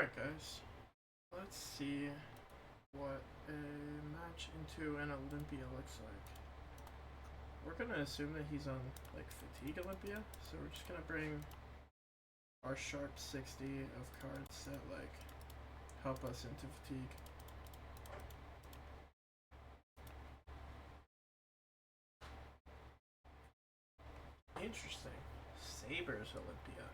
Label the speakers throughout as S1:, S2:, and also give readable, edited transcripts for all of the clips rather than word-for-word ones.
S1: Alright guys, let's see what a match into an Olympia looks like. We're gonna assume that he's on like fatigue Olympia, so we're just gonna bring our sharp 60 of cards that like help us into fatigue. Interesting. Sabers Olympia.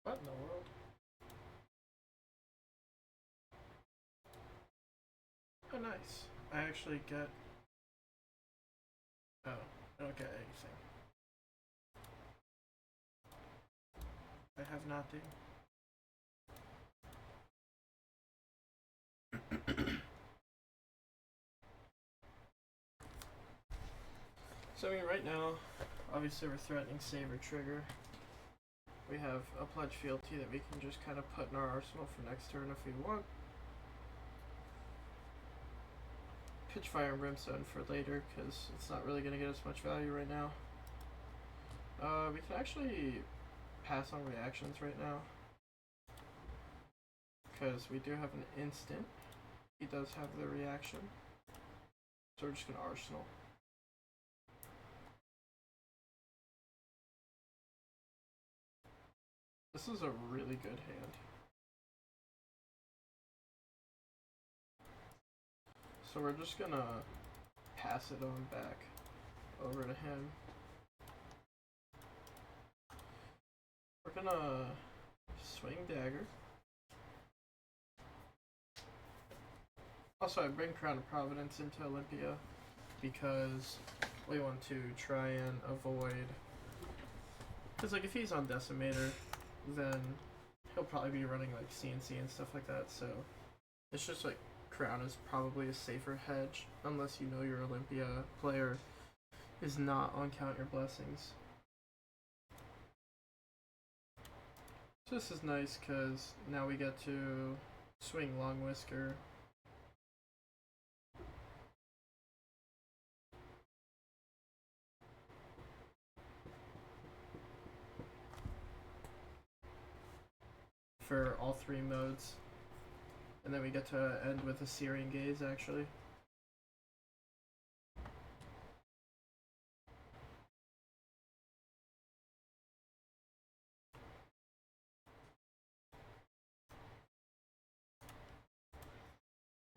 S1: What in the world? Oh, nice. I actually get... Oh, I don't get anything. I have nothing. So I mean, right now, obviously we're threatening Saber Trigger. We have a Pledge Fealty that we can just kind of put in our arsenal for next turn if we want. Pitch Fire and Brimstone for later, because it's not really going to get us much value right now. We can actually pass on reactions right now, because we do have an instant. He does have the reaction, so we're just going to arsenal. This is a really good hand. So we're just gonna pass it on back over to him. We're gonna swing dagger. Also, I bring Crown of Providence into Olympia because we want to try and avoid... Because like if he's on Decimator, then he'll probably be running like CNC and stuff like that, so it's just like Crown is probably a safer hedge unless you know your Olympia player is not on Count Your Blessings. So this is nice because now we get to swing Long Whisker. For all three modes. And then we get to end with a Searing Gaze, actually.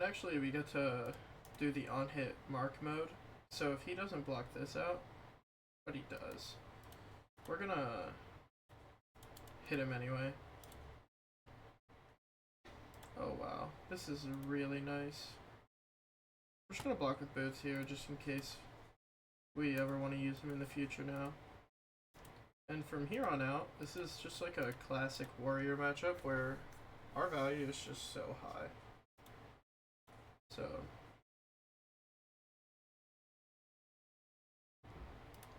S1: Actually, we get to do the on-hit mark mode. So if he doesn't block this out, but he does, we're gonna hit him anyway. Oh wow, this is really nice. We're just gonna block with boots here just in case we ever want to use him in the future now. And from here on out, this is just like a classic warrior matchup where our value is just so high. So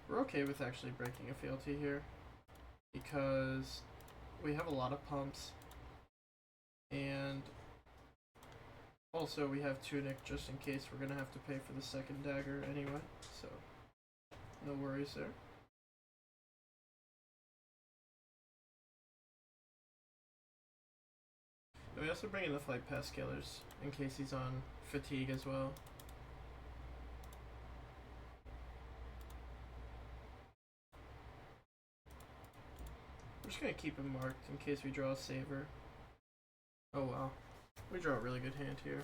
S1: we're okay with actually breaking a fealty here because we have a lot of pumps, and also we have Tunic just in case we're gonna have to pay for the second dagger anyway, so no worries there. And we also bring in the Flight Path Killers in case he's on fatigue as well. We're just gonna keep him marked in case we draw a Saver. Oh wow, we draw a really good hand here.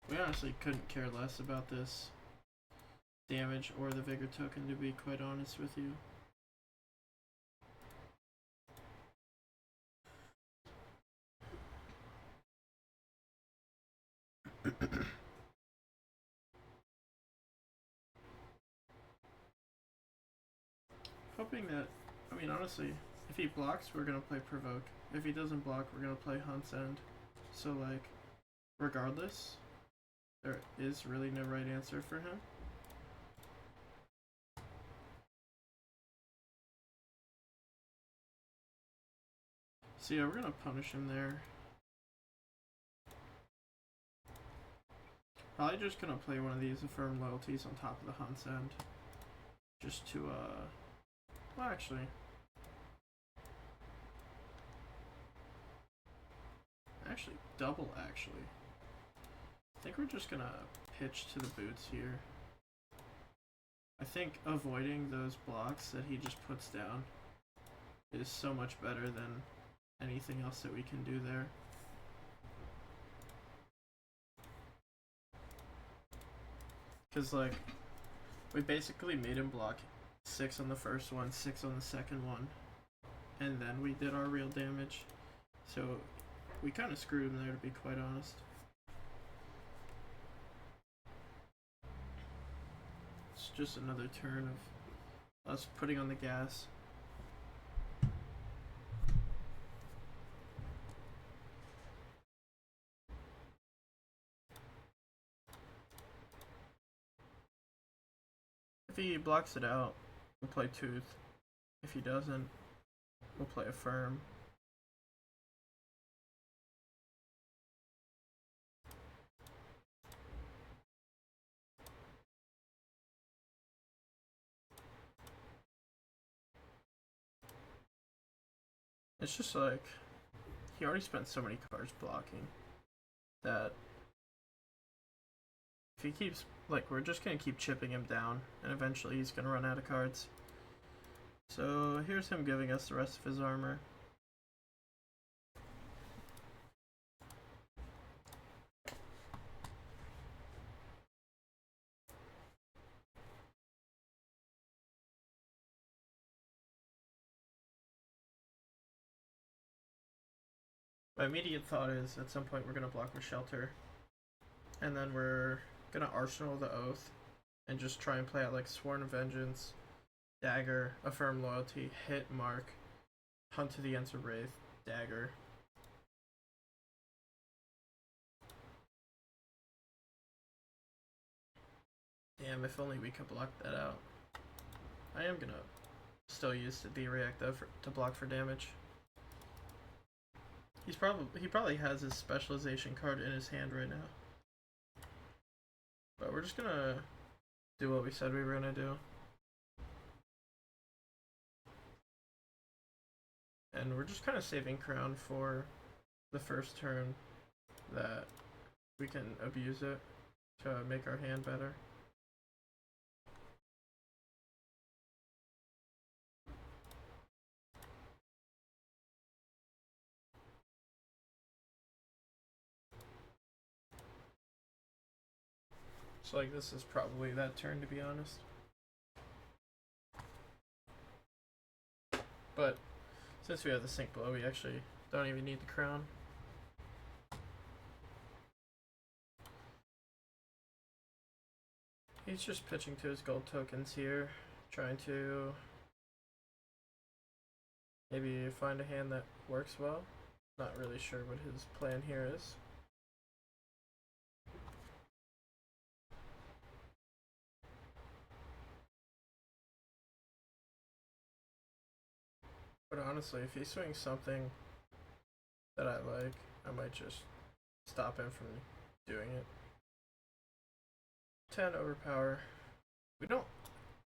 S1: We honestly couldn't care less about this damage or the Vigor token, to be quite honest with you. Hoping that, I mean honestly, if he blocks we're gonna play Provoke. If he doesn't block we're gonna play Hunt's End. So, like, regardless, there is really no right answer for him. So yeah, we're gonna punish him there. Probably just gonna play one of these affirm loyalties on top of the Hunt's End. Just to, well, actually. Actually, double, actually. I think we're just gonna pitch to the boots here. I think avoiding those blocks that he just puts down is so much better than anything else that we can do there. Because, like, we basically made him block 6 on the first one, 6 on the second one, and then we did our real damage. So we kind of screwed him there, to be quite honest. It's just another turn of us putting on the gas. If he blocks it out, we'll play Tooth. If he doesn't, we'll play Affirm. It's just like, he already spent so many cards blocking that if he keeps, like, we're just gonna keep chipping him down, and eventually he's gonna run out of cards. So here's him giving us the rest of his armor. My immediate thought is at some point we're gonna block with Shelter, and then we're gonna Arsenal the Oath, and just try and play out like Sworn Vengeance, Dagger, Affirm Loyalty, Hit, Mark, Hunt to the Ends of Wraith, Dagger. Damn, if only we could block that out. I am gonna still use the D-React though to block for damage. He probably has his specialization card in his hand right now. But we're just gonna do what we said we were gonna do. And we're just kind of saving Crown for the first turn that we can abuse it to make our hand better. So like this is probably that turn, to be honest. But since we have the Sink Blow, we actually don't even need the Crown. He's just pitching to his gold tokens here, trying to maybe find a hand that works well. Not really sure what his plan here is. But honestly, if he swings something that I like, I might just stop him from doing it. 10 overpower. We don't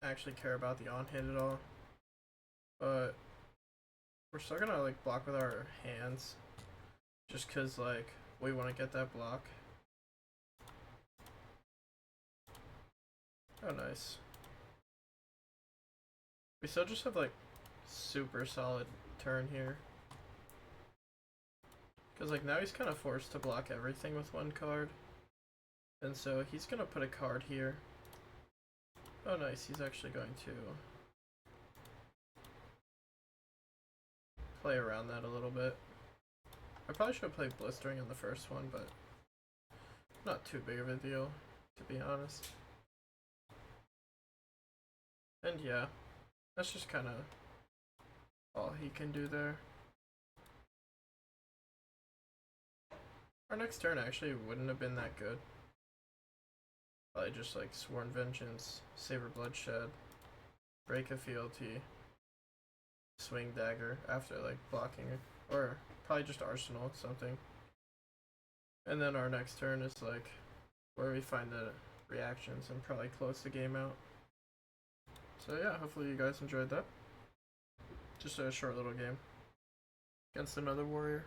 S1: actually care about the on hit at all, but we're still gonna like block with our hands, just cause like we want to get that block. Oh nice. We still just have like super solid turn here, because like now he's kind of forced to block everything with one card, and so he's gonna put a card here. Oh nice, he's actually going to play around that a little bit. I probably should have played Blistering on the first one, but not too big of a deal, to be honest. And yeah, that's just kind of all he can do there. Our next turn actually wouldn't have been that good. Probably just like Sworn Vengeance, Savor Bloodshed, Break a Fealty, Swing Dagger after like blocking it, or probably just Arsenal something. And then our next turn is like where we find the reactions and probably close the game out. So yeah, hopefully you guys enjoyed that. Just a short little game against another warrior.